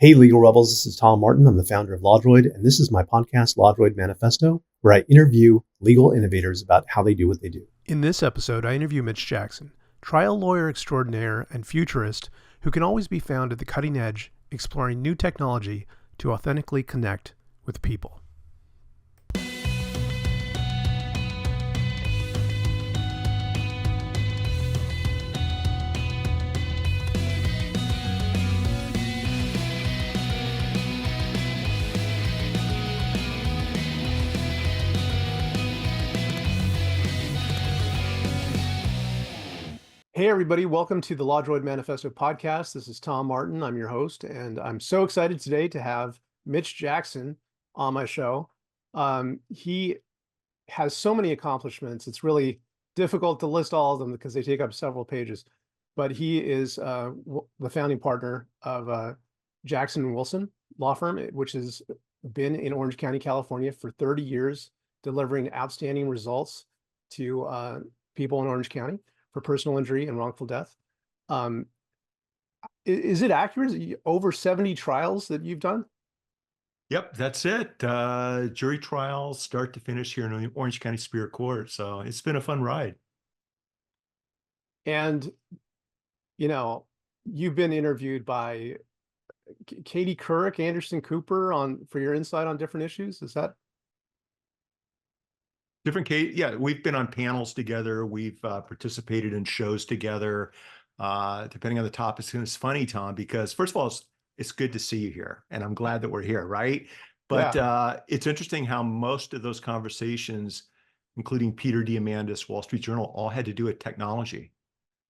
Hey, legal rebels, this is Tom Martin. I'm the founder of LawDroid, and this is my podcast, LawDroid Manifesto, where I interview legal innovators about how they do what they do. In this episode, I interview Mitch Jackson, trial lawyer extraordinaire and futurist who can always be found at the cutting edge, exploring new technology to authentically connect with people. Hey, everybody. Welcome to the LawDroid Manifesto podcast. This is Tom Martin. I'm your host, and I'm so excited today to have Mitch Jackson on my show. He has so many accomplishments. It's really difficult to list all of them because they take up several pages, but he is the founding partner of Jackson Wilson Law Firm, which has been in Orange County, California for 30 years, delivering outstanding results to people in Orange County for personal injury and wrongful death. Is it accurate that over 70 trials that you've done? Yep, that's it. Jury trials, start to finish here in the Orange County Superior Court. So it's been a fun ride. And, you know, you've been interviewed by Katie Couric, Anderson Cooper for your insight on different issues. Is that? Different case. Yeah, we've been on panels together. We've participated in shows together, depending on the topics. And it's funny, Tom, because first of all, it's good to see you here. And I'm glad that we're here, right? But it's interesting how most of those conversations, including Peter Diamandis, Wall Street Journal, all had to do with technology,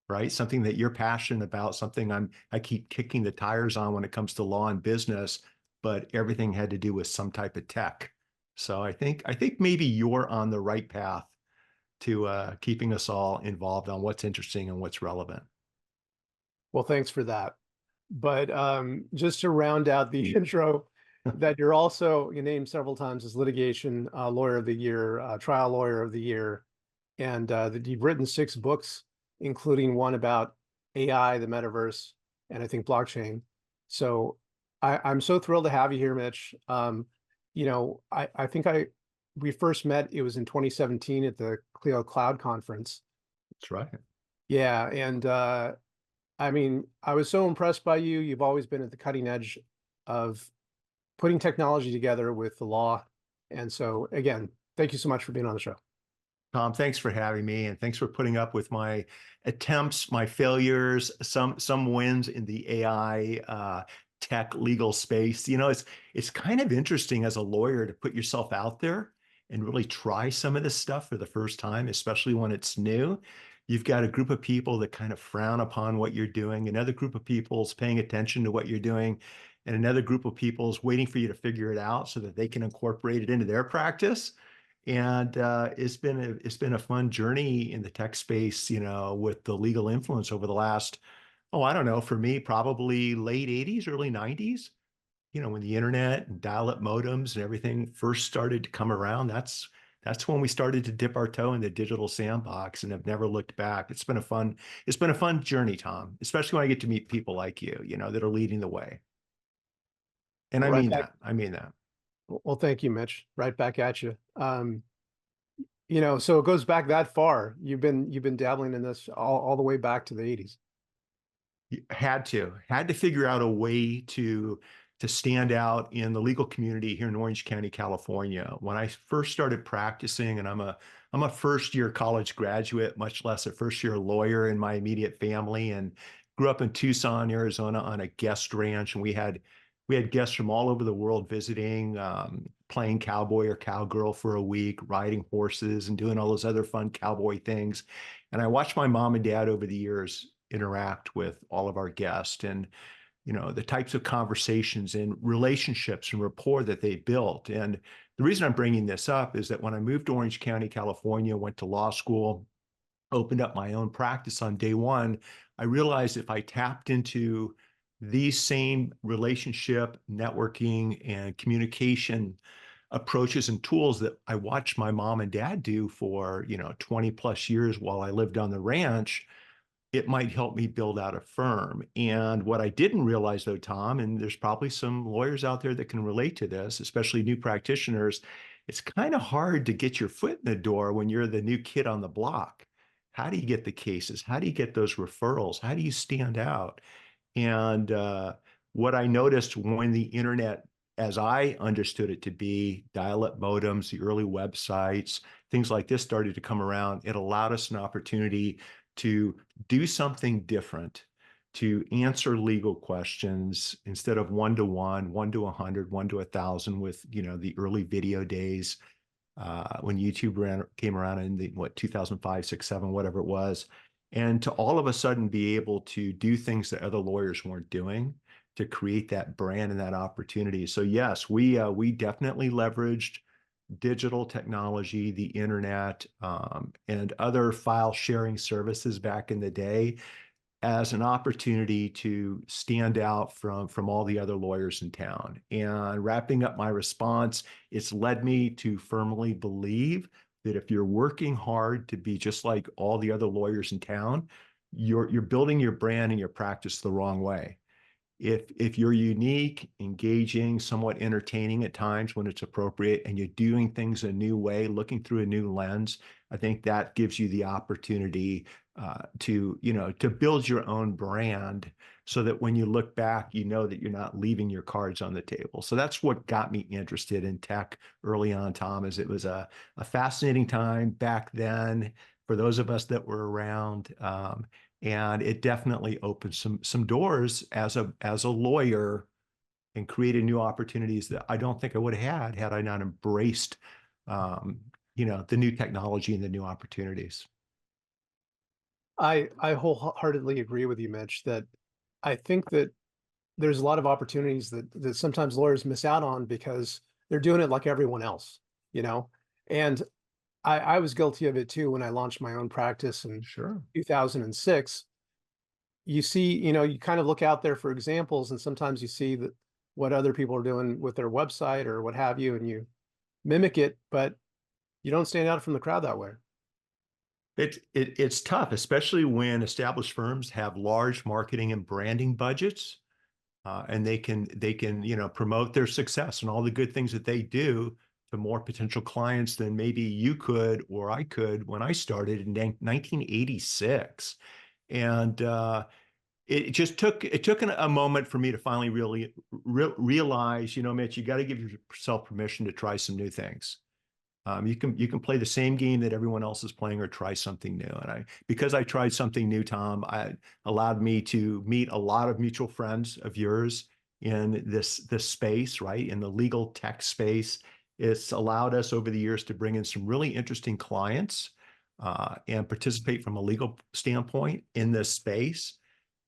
right? Something that you're passionate about, something I keep kicking the tires on when it comes to law and business, but everything had to do with some type of tech. So I think maybe you're on the right path to keeping us all involved on what's interesting and what's relevant. Well, thanks for that. But just to round out the intro, that you're also named several times as litigation lawyer of the year, trial lawyer of the year, and that you've written 6 books, including one about AI, the metaverse, and I think blockchain. So I'm so thrilled to have you here, Mitch. I think we first met, it was in 2017 at the Clio Cloud Conference. That's right. Yeah, and I mean, I was so impressed by you. You've always been at the cutting edge of putting technology together with the law. And so again, thank you so much for being on the show. Tom, thanks for having me, and thanks for putting up with my attempts, my failures, some wins in the AI tech legal space. It's kind of interesting as a lawyer to put yourself out there and really try some of this stuff for the first time, especially when it's new. You've got a group of people that kind of frown upon what you're doing, another group of people is paying attention to what you're doing, and another group of people is waiting for you to figure it out so that they can incorporate it into their practice. And it's been a fun journey in the tech space, with the legal influence over the last, I don't know, for me, probably late 80s, early 90s, when the internet and dial-up modems and everything first started to come around. That's when we started to dip our toe in the digital sandbox and have never looked back. It's been a fun journey, Tom, especially when I get to meet people like you, that are leading the way. And I Right mean back. that. I mean that. Well, thank you, Mitch. Right back at you. So it goes back that far. You've been dabbling in this all the way back to the 80s. Had to figure out a way to stand out in the legal community here in Orange County, California. When I first started practicing, and I'm a first year college graduate, much less a first year lawyer in my immediate family, and grew up in Tucson, Arizona on a guest ranch. And we had guests from all over the world visiting, playing cowboy or cowgirl for a week, riding horses and doing all those other fun cowboy things. And I watched my mom and dad over the years interact with all of our guests, and the types of conversations and relationships and rapport that they built. And the reason I'm bringing this up is that when I moved to Orange County, California, went to law school, opened up my own practice on day one, I realized if I tapped into these same relationship, networking, and communication approaches and tools that I watched my mom and dad do for 20 plus years while I lived on the ranch, it might help me build out a firm. And what I didn't realize though, Tom, and there's probably some lawyers out there that can relate to this, especially new practitioners, it's kind of hard to get your foot in the door when you're the new kid on the block. How do you get the cases? How do you get those referrals? How do you stand out? And what I noticed when the internet, as I understood it to be, dial-up modems, the early websites, things like this started to come around, it allowed us an opportunity to do something different, to answer legal questions instead of 1-to-1, 1-to-100, 1-to-1,000 with, the early video days when YouTube came around in the 2005, 6, 7, whatever it was, and to all of a sudden be able to do things that other lawyers weren't doing to create that brand and that opportunity. So yes, we definitely leveraged digital technology, the internet, and other file sharing services back in the day as an opportunity to stand out from all the other lawyers in town. And wrapping up my response, it's led me to firmly believe that if you're working hard to be just like all the other lawyers in town, you're building your brand and your practice the wrong way. If you're unique, engaging, somewhat entertaining at times when it's appropriate, and you're doing things a new way, looking through a new lens, I think that gives you the opportunity to build your own brand so that when you look back, you know that you're not leaving your cards on the table. So that's what got me interested in tech early on, Tom, is it was a fascinating time back then for those of us that were around. And it definitely opened some doors as a lawyer and created new opportunities that I don't think I would have had I not embraced the new technology and the new opportunities. I wholeheartedly agree with you, Mitch, that I think that there's a lot of opportunities that sometimes lawyers miss out on because they're doing it like everyone else, you know? And I was guilty of it too when I launched my own practice in Sure. 2006. You see, you kind of look out there for examples, and sometimes you see that what other people are doing with their website or what have you, and you mimic it, but you don't stand out from the crowd that way. It's tough, especially when established firms have large marketing and branding budgets, and they can promote their success and all the good things that they do to more potential clients than maybe you could or I could when I started in 1986. And it took a moment for me to finally really realize, Mitch, you got to give yourself permission to try some new things. You can play the same game that everyone else is playing or try something new. And because I tried something new, Tom, I allowed me to meet a lot of mutual friends of yours in this space, right? In the legal tech space. It's allowed us over the years to bring in some really interesting clients and participate from a legal standpoint in this space.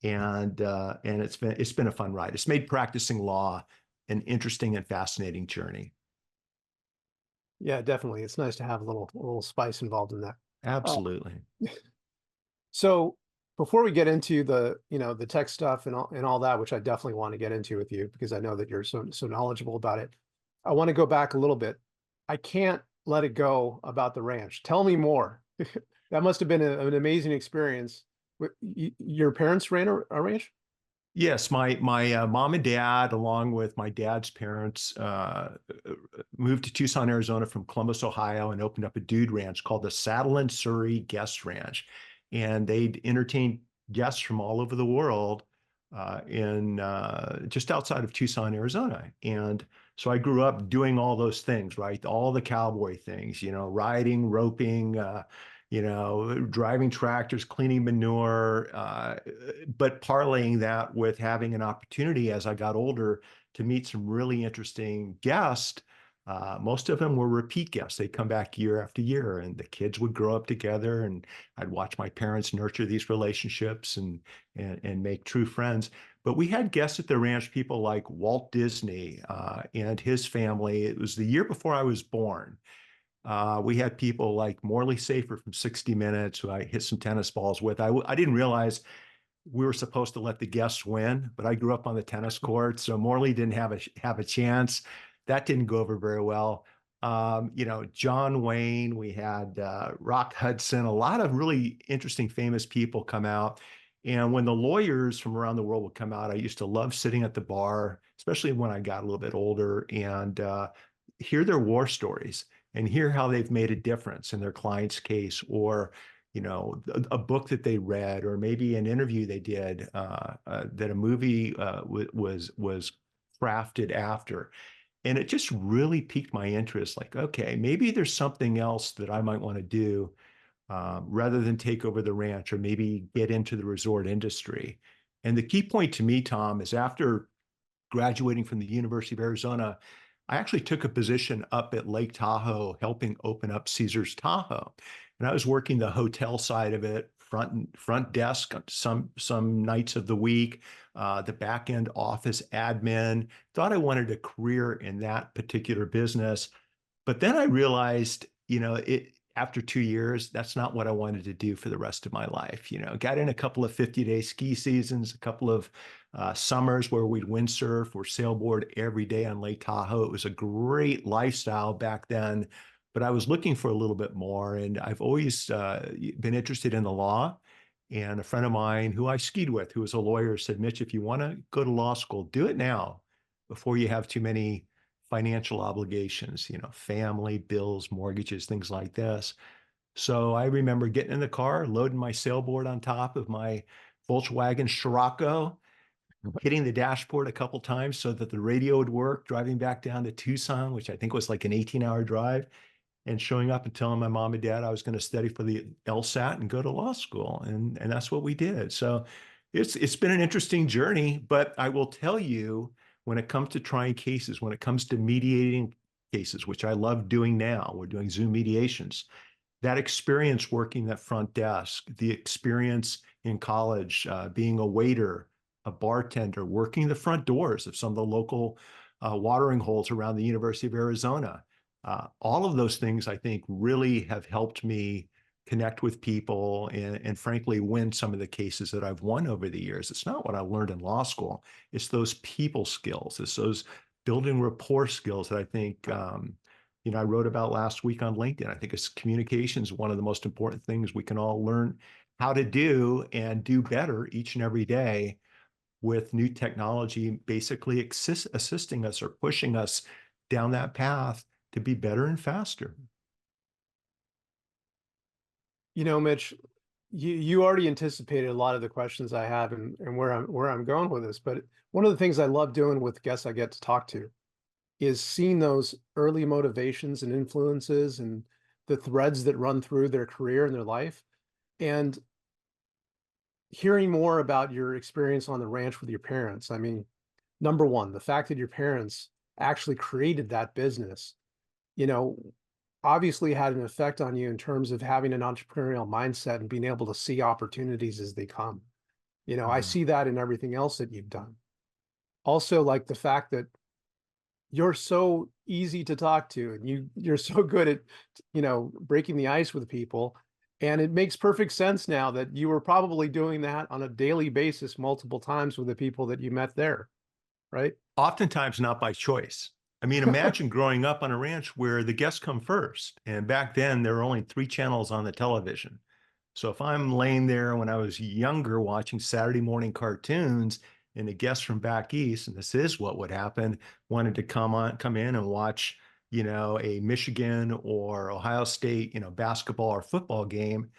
And it's been a fun ride. It's made practicing law an interesting and fascinating journey. Yeah, definitely. It's nice to have a little spice involved in that. Uh, Absolutely. so before we get into the tech stuff and all that, which I definitely want to get into with you because I know that you're so knowledgeable about it, I want to go back a little bit. I can't let it go about the ranch. Tell me more. That must have been an amazing experience. Your parents ran a ranch? Yes, my mom and dad, along with my dad's parents, moved to Tucson, Arizona from Columbus, Ohio, and opened up a dude ranch called the Saddle and Surrey Guest Ranch. And they'd entertain guests from all over the world in just outside of Tucson, Arizona. And so I grew up doing all those things, right? All the cowboy things, riding, roping, driving tractors, cleaning manure, but parlaying that with having an opportunity as I got older to meet some really interesting guests. Most of them were repeat guests. They'd come back year after year, and the kids would grow up together, and I'd watch my parents nurture these relationships and make true friends. But we had guests at the ranch, people like Walt Disney and his family. It was the year before I was born. We had people like Morley Safer from 60 Minutes, who I hit some tennis balls with. I didn't realize we were supposed to let the guests win, but I grew up on the tennis court, so Morley didn't have a chance. That didn't go over very well. John Wayne, we had Rock Hudson, a lot of really interesting, famous people come out. And when the lawyers from around the world would come out, I used to love sitting at the bar, especially when I got a little bit older, and hear their war stories and hear how they've made a difference in their client's case, or a book that they read, or maybe an interview they did that a movie was crafted after. And it just really piqued my interest. Like, okay, maybe there's something else that I might want to do rather than take over the ranch, or maybe get into the resort industry. And the key point to me, Tom, is after graduating from the University of Arizona, I actually took a position up at Lake Tahoe, helping open up Caesar's Tahoe. And I was working the hotel side of it, front desk some nights of the week, the back end office admin. Thought I wanted a career in that particular business, but then I realized, it after 2 years, that's not what I wanted to do for the rest of my life. Got in a couple of 50-day ski seasons, a couple of summers where we'd windsurf or sailboard every day on Lake Tahoe. It was a great lifestyle back then, but I was looking for a little bit more. And I've always been interested in the law. And a friend of mine who I skied with, who was a lawyer, said, Mitch, if you want to go to law school, do it now before you have too many financial obligations, family, bills, mortgages, things like this. So I remember getting in the car, loading my sailboard on top of my Volkswagen Scirocco, hitting the dashboard a couple times so that the radio would work, driving back down to Tucson, which I think was like an 18-hour drive, and showing up and telling my mom and dad I was going to study for the LSAT and go to law school. And that's what we did. So it's been an interesting journey, but I will tell you, when it comes to trying cases, when it comes to mediating cases, which I love doing now, we're doing Zoom mediations, that experience working that front desk, the experience in college, being a waiter, a bartender, working the front doors of some of the local watering holes around the University of Arizona. All of those things, I think, really have helped me connect with people and frankly, win some of the cases that I've won over the years. It's not what I learned in law school. It's those people skills. It's those building rapport skills that I think, I wrote about last week on LinkedIn. I think it's communications, one of the most important things we can all learn how to do and do better each and every day, with new technology basically assisting us or pushing us down that path to be better and faster. Mitch, you already anticipated a lot of the questions I have and where I'm going with this. But one of the things I love doing with guests I get to talk to is seeing those early motivations and influences and the threads that run through their career and their life, and hearing more about your experience on the ranch with your parents. I mean, number one, the fact that your parents actually created that business, you know, obviously had an effect on you in terms of having an entrepreneurial mindset and being able to see opportunities as they come. I see that in everything else that you've done. Also, like the fact that you're so easy to talk to and you're so good at, breaking the ice with people. And it makes perfect sense now that you were probably doing that on a daily basis multiple times with the people that you met there, right? Oftentimes not by choice. I mean, imagine growing up on a ranch where the guests come first. And back then, there were only 3 channels on the television. So if I'm laying there when I was younger watching Saturday morning cartoons, and the guests from back east, and this is what would happen, wanted to come in and watch, a Michigan or Ohio State, basketball or football game,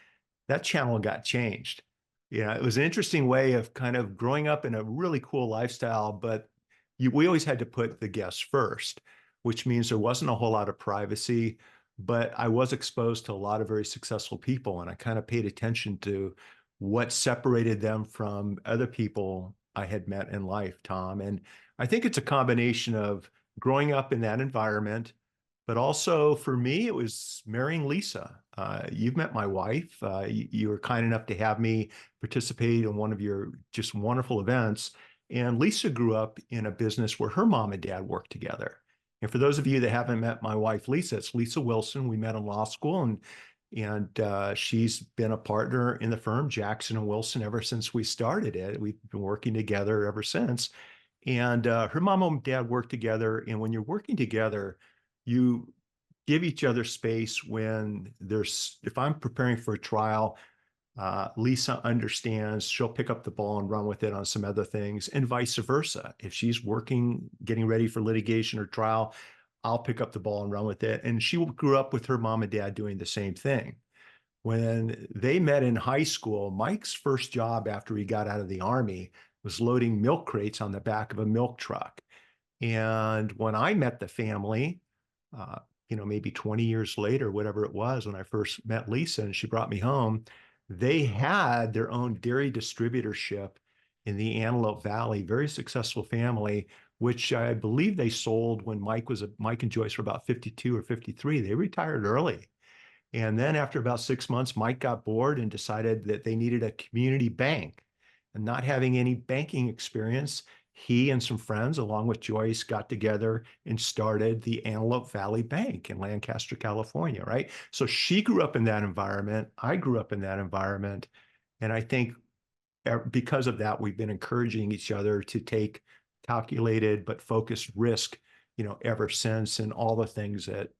that channel got changed. It was an interesting way of kind of growing up in a really cool lifestyle, but we always had to put the guests first, which means there wasn't a whole lot of privacy, but I was exposed to a lot of very successful people, and I kind of paid attention to what separated them from other people I had met in life, Tom. And I think it's a combination of growing up in that environment, but also for me, it was marrying Lisa. You've met my wife. You were kind enough to have me participate in one of your just wonderful events. And Lisa grew up in a business where her mom and dad worked together. And for those of you that haven't met my wife, Lisa, it's Lisa Wilson. We met in law school, and she's been a partner in the firm, Jackson and Wilson, ever since we started it. We've been working together ever since. And her mom and dad worked together. And when you're working together, you give each other space when if I'm preparing for a trial, Lisa understands, she'll pick up the ball and run with it on some other things, and vice versa. If she's working, getting ready for litigation or trial, I'll pick up the ball and run with it. And she grew up with her mom and dad doing the same thing. When they met in high school, Mike's first job after he got out of the Army was loading milk crates on the back of a milk truck. And when I met the family, uh, maybe 20 years later, whatever it was, when I first met Lisa and she brought me home, they had their own dairy distributorship in the Antelope Valley, very successful family, which I believe they sold when Mike and Joyce were about 52 or 53. They retired early. And then after about 6 months, Mike got bored and decided that they needed a community bank. And not having any banking experience, he and some friends, along with Joyce, got together and started the Antelope Valley Bank in Lancaster, California, right? So she grew up in that environment. I grew up in that environment. And I think because of that, we've been encouraging each other to take calculated but focused risk, ever since, and all the things that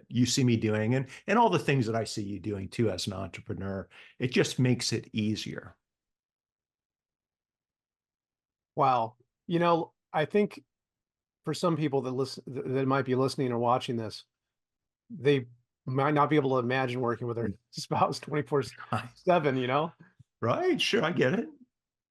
you see me doing and all the things that I see you doing too as an entrepreneur. It just makes it easier. Wow. I think for some people that might be listening or watching this, they might not be able to imagine working with their spouse 24/7, Right. Sure. I get it.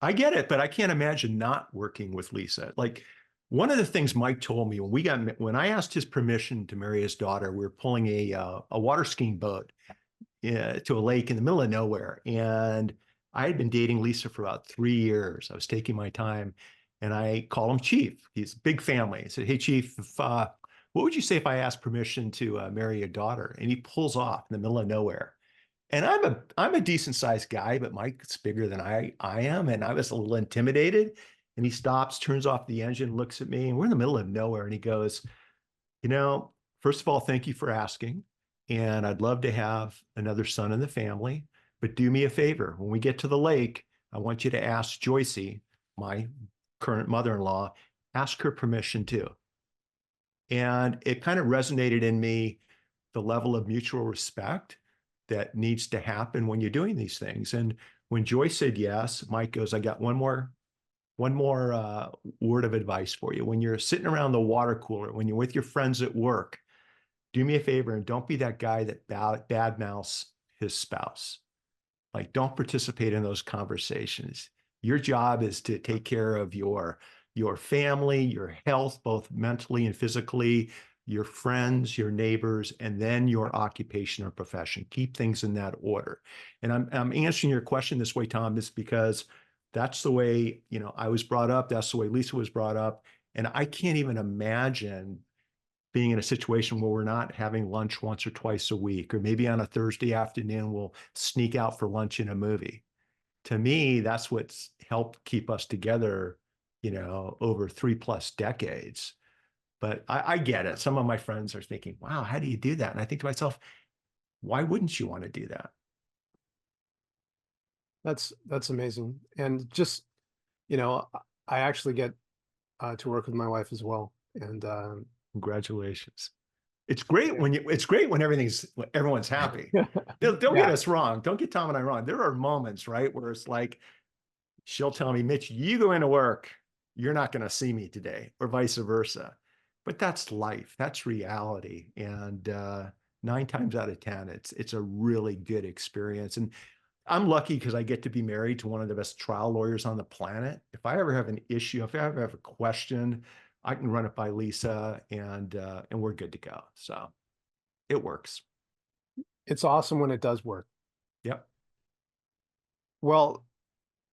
I get it, but I can't imagine not working with Lisa. Like, one of the things Mike told me when I asked his permission to marry his daughter, we were pulling a water skiing boat to a lake in the middle of nowhere. And I had been dating Lisa for about 3 years. I was taking my time, and I call him Chief. He's a big family. I said, "Hey, Chief, what would you say if I asked permission to marry your daughter?" And he pulls off in the middle of nowhere. And I'm a decent sized guy, but Mike's bigger than I am, and I was a little intimidated. And he stops, turns off the engine, looks at me, and we're in the middle of nowhere. And he goes, first of all, thank you for asking. And I'd love to have another son in the family. But do me a favor. When we get to the lake, I want you to ask Joycey, my current mother-in-law, ask her permission too. And it kind of resonated in me, the level of mutual respect that needs to happen when you're doing these things. And when Joyce said yes, Mike goes, I got one more word of advice for you. When you're sitting around the water cooler, when you're with your friends at work, do me a favor and don't be that guy that badmouths his spouse. Like, don't participate in those conversations. Your job is to take care of your family, your health, both mentally and physically, your friends, your neighbors, and then your occupation or profession. Keep things in that order. And I'm answering your question this way, Tom, is because that's the way, I was brought up. That's the way Lisa was brought up. And I can't even imagine being in a situation where we're not having lunch once or twice a week, or maybe on a Thursday afternoon, we'll sneak out for lunch in a movie. To me, that's what's helped keep us together, over 3+ decades. But I get it. Some of my friends are thinking, wow, how do you do that? And I think to myself, why wouldn't you want to do that? That's amazing. And just, I actually get to work with my wife as well. And Congratulations. It's great when everyone's happy. Don't get yeah, us wrong. Don't get Tom and I wrong. There are moments, right, where it's like, she'll tell me, Mitch, you go into work, you're not going to see me today, or vice versa. But that's life. That's reality. And 9 times out of 10, it's a really good experience. And I'm lucky because I get to be married to one of the best trial lawyers on the planet. If I ever have an issue, if I ever have a question, I can run it by Lisa, and we're good to go. So it works. it's awesome when it does work. Yep. Well,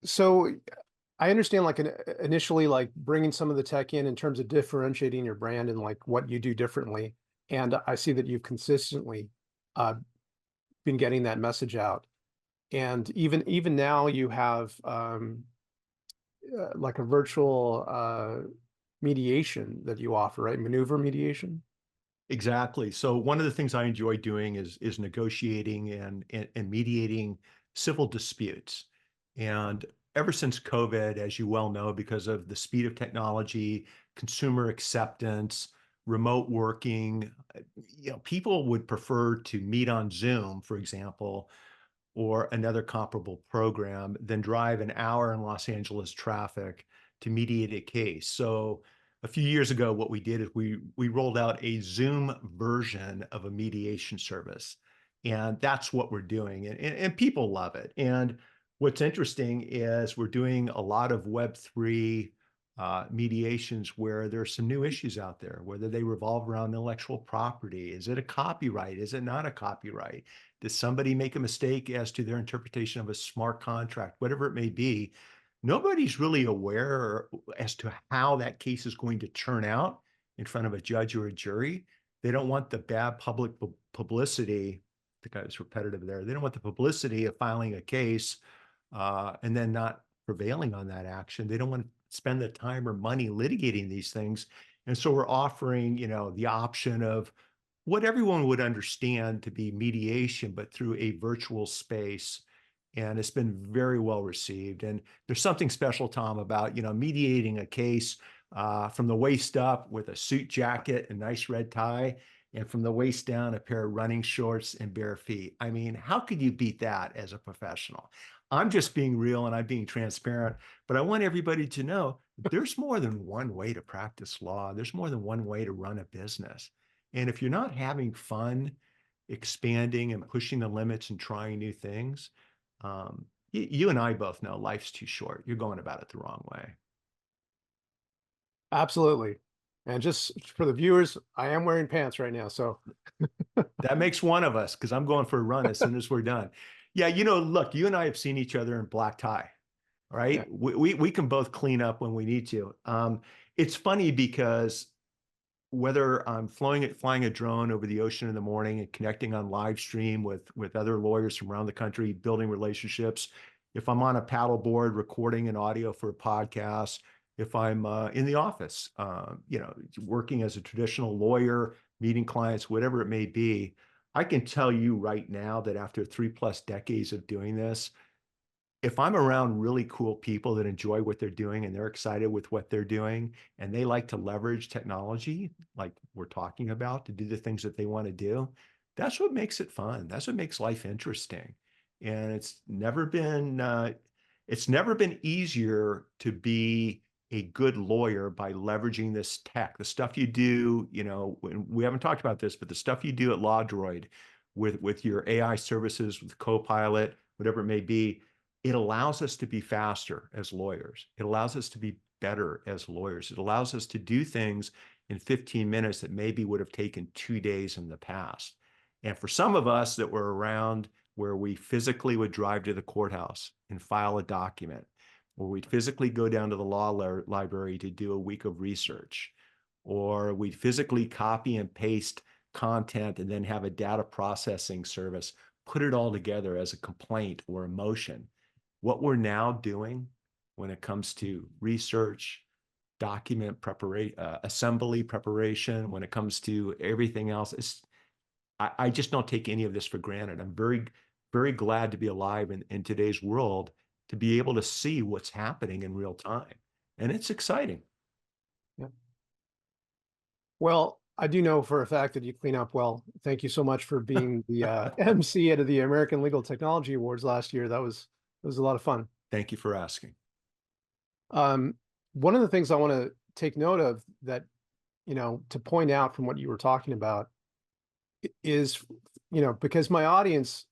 so I understand like initially like bringing some of the tech in terms of differentiating your brand and like what you do differently. And I see that you've consistently uh, been getting that message out. And even now you have like a virtual mediation that you offer, right? Maneuver mediation. Exactly. So one of the things I enjoy doing is negotiating and mediating civil disputes. And ever since COVID, as you well know, because of the speed of technology, consumer acceptance, remote working. People would prefer to meet on Zoom, for example, or another comparable program than drive an hour in Los Angeles traffic to mediate a case. So a few years ago, what we did is we rolled out a Zoom version of a mediation service. And that's what we're doing. And people love it. And what's interesting is we're doing a lot of Web3 mediations where there's some new issues out there, whether they revolve around intellectual property. Is it a copyright? Is it not a copyright? Did somebody make a mistake as to their interpretation of a smart contract? Whatever it may be, nobody's really aware as to how that case is going to turn out in front of a judge or a jury. They don't want the bad public publicity. I think I was repetitive there. They don't want the publicity of filing a case and then not prevailing on that action. They don't want to spend the time or money litigating these things. And so we're offering, the option of what everyone would understand to be mediation, but through a virtual space. And it's been very well received. And there's something special, Tom, about, mediating a case from the waist up with a suit jacket and nice red tie, and from the waist down, a pair of running shorts and bare feet. I mean, how could you beat that as a professional? I'm just being real and I'm being transparent, but I want everybody to know there's more than one way to practice law. There's more than one way to run a business. And if you're not having fun expanding and pushing the limits and trying new things, you and I both know life's too short. You're going about it the wrong way. Absolutely. And just for the viewers, I am wearing pants right now. So That makes one of us, because I'm going for a run as soon as we're done. Yeah, look, you and I have seen each other in black tie, right? yeah. We can both clean up when we need to. It's funny because whether I'm flying a drone over the ocean in the morning and connecting on live stream with other lawyers from around the country, building relationships, if I'm on a paddleboard recording an audio for a podcast, if I'm in the office, working as a traditional lawyer, meeting clients, whatever it may be, I can tell you right now that after 3+ decades of doing this, if I'm around really cool people that enjoy what they're doing and they're excited with what they're doing and they like to leverage technology like we're talking about to do the things that they want to do, that's what makes it fun. That's what makes life interesting. And it's never been easier to be a good lawyer by leveraging this tech. The stuff you do, we haven't talked about this, but the stuff you do at LawDroid with your AI services, with Copilot, whatever it may be, it allows us to be faster as lawyers. It allows us to be better as lawyers. It allows us to do things in 15 minutes that maybe would have taken 2 days in the past. And for some of us that were around where we physically would drive to the courthouse and file a document, or we'd physically go down to the law library to do a week of research, or we'd physically copy and paste content and then have a data processing service, put it all together as a complaint or a motion. What we're now doing when it comes to research, document preparation, assembly preparation, when it comes to everything else, I just don't take any of this for granted. I'm very, very glad to be alive in today's world to be able to see what's happening in real time. And it's exciting. Yeah. Well, I do know for a fact that you clean up well. Thank you so much for being the MC at the American Legal Technology Awards last year. It was a lot of fun. Thank you for asking. One of the things I want to take note of that, to point out from what you were talking about is, because my audience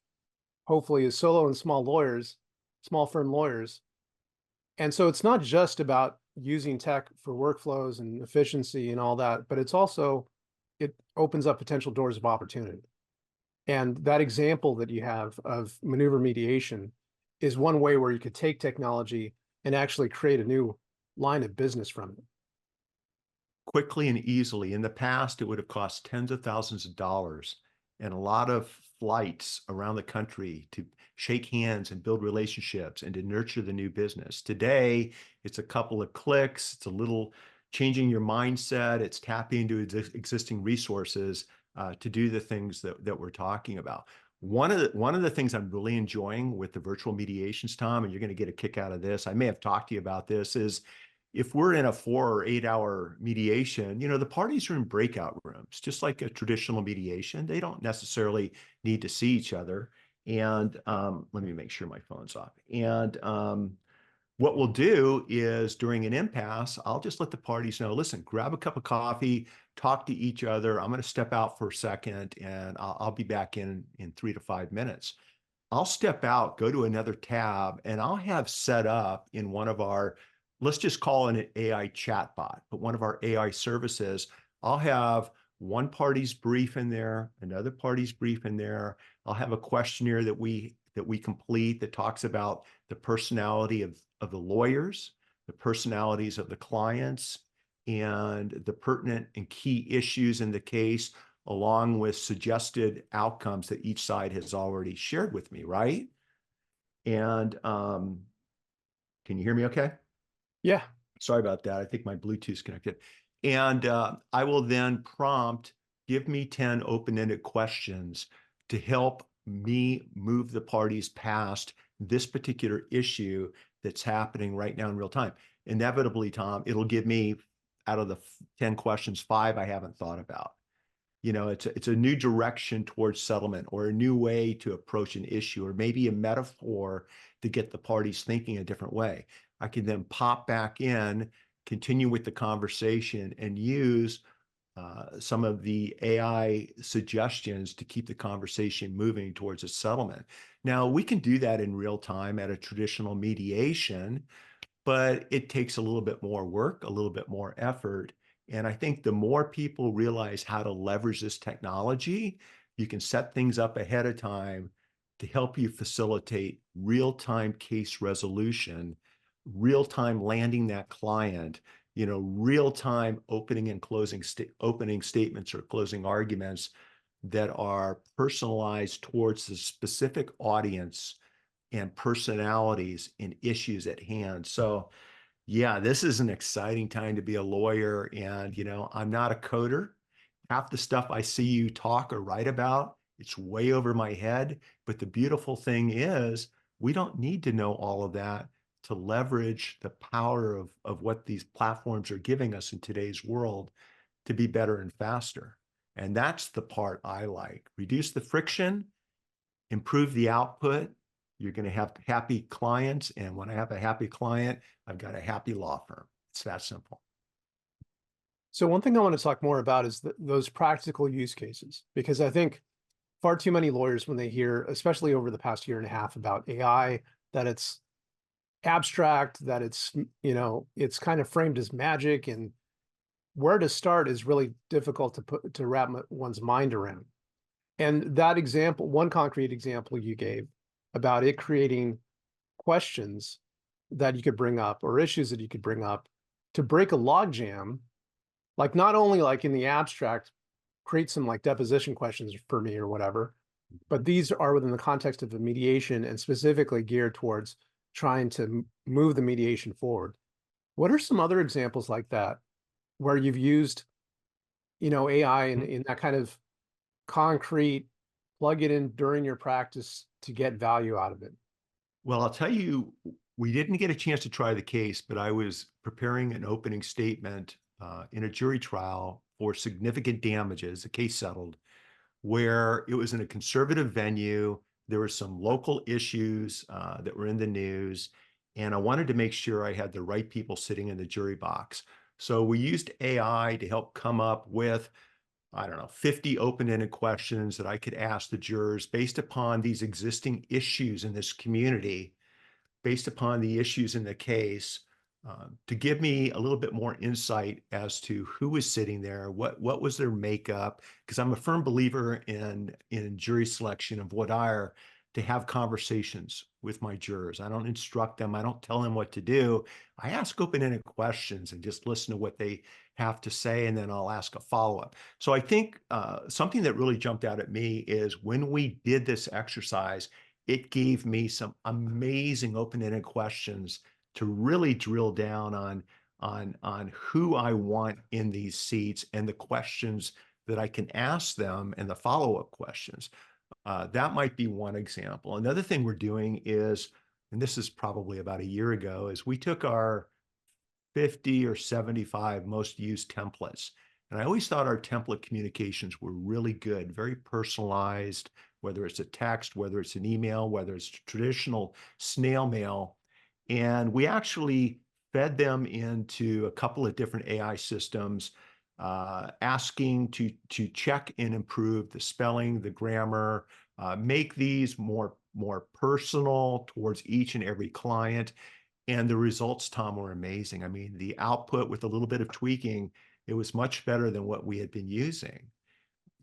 hopefully is solo and small lawyers, small firm lawyers. And so it's not just about using tech for workflows and efficiency and all that, but it opens up potential doors of opportunity. And that example that you have of maneuver mediation is one way where you could take technology and actually create a new line of business from it. Quickly and easily. In the past, it would have cost tens of thousands of dollars and a lot of flights around the country to shake hands and build relationships and to nurture the new business. Today, it's a couple of clicks. It's a little changing your mindset. It's tapping into existing resources to do the things that we're talking about. One of the things I'm really enjoying with the virtual mediations, Tom, and you're going to get a kick out of this, I may have talked to you about this, is if we're in a 4 or 8 hour mediation, the parties are in breakout rooms, just like a traditional mediation. They don't necessarily need to see each other. And let me make sure my phone's off. And what we'll do is during an impasse, I'll just let the parties know, listen, grab a cup of coffee, talk to each other. I'm going to step out for a second and I'll be back in 3 to 5 minutes. I'll step out, go to another tab, and I'll have set up in one of our, let's just call it an AI chatbot, but one of our AI services, I'll have one party's brief in there, another party's brief in there. I'll have a questionnaire that we complete that talks about the personality of the lawyers, the personalities of the clients, and the pertinent and key issues in the case, along with suggested outcomes that each side has already shared with me, right? And can you hear me okay? Yeah. Sorry about that. I think my Bluetooth's connected. And I will then prompt, give me 10 open-ended questions to help me move the parties past this particular issue that's happening right now in real time. Inevitably, Tom, it'll give me, out of the 10 questions, 5 I haven't thought about. It's a new direction towards settlement, or a new way to approach an issue, or maybe a metaphor to get the parties thinking a different way. I can then pop back in, continue with the conversation, and use some of the AI suggestions to keep the conversation moving towards a settlement. Now, we can do that in real time at a traditional mediation, but it takes a little bit more work, a little bit more effort. And I think the more people realize how to leverage this technology, you can set things up ahead of time to help you facilitate real-time case resolution, real-time landing that client, real-time opening and closing opening statements or closing arguments that are personalized towards the specific audience and personalities and issues at hand. So yeah, this is an exciting time to be a lawyer. And, I'm not a coder. Half the stuff I see you talk or write about, it's way over my head. But the beautiful thing is, we don't need to know all of that to leverage the power of what these platforms are giving us in today's world to be better and faster. And that's the part I like. Reduce the friction, improve the output. You're going to have happy clients. And when I have a happy client, I've got a happy law firm. It's that simple. So one thing I want to talk more about is those practical use cases, because I think far too many lawyers, when they hear, especially over the past year and a half, about AI, that it's abstract, that it's kind of framed as magic, and where to start is really difficult to wrap one's mind around. And that example, one concrete example you gave about it creating questions that you could bring up, or issues that you could bring up to break a logjam, like not only like in the abstract, create some like deposition questions for me or whatever, but these are within the context of a mediation and specifically geared towards trying to move the mediation forward. What are some other examples like that where you've used, AI in that kind of concrete, plug it in during your practice to get value out of it? Well, I'll tell you, we didn't get a chance to try the case, but I was preparing an opening statement in a jury trial for significant damages, a case settled, where it was in a conservative venue. There were some local issues that were in the news, and I wanted to make sure I had the right people sitting in the jury box. So we used AI to help come up with, I don't know, 50 open-ended questions that I could ask the jurors based upon these existing issues in this community, based upon the issues in the case, to give me a little bit more insight as to who was sitting there, what was their makeup, because I'm a firm believer in jury selection of voir dire, to have conversations with my jurors. I don't instruct them. I don't tell them what to do. I ask open-ended questions and just listen to what they have to say, and then I'll ask a follow-up. So I think something that really jumped out at me is when we did this exercise, it gave me some amazing open-ended questions to really drill down on who I want in these seats and the questions that I can ask them and the follow-up questions. That might be one example. Another thing we're doing is, and this is probably about a year ago, is we took our 50 or 75 most used templates. And I always thought our template communications were really good, very personalized, whether it's a text, whether it's an email, whether it's traditional snail mail. And we actually fed them into a couple of different AI systems, asking to check and improve the spelling, the grammar, make these more personal towards each and every client. And the results, Tom, were amazing. I mean, the output with a little bit of tweaking, it was much better than what we had been using.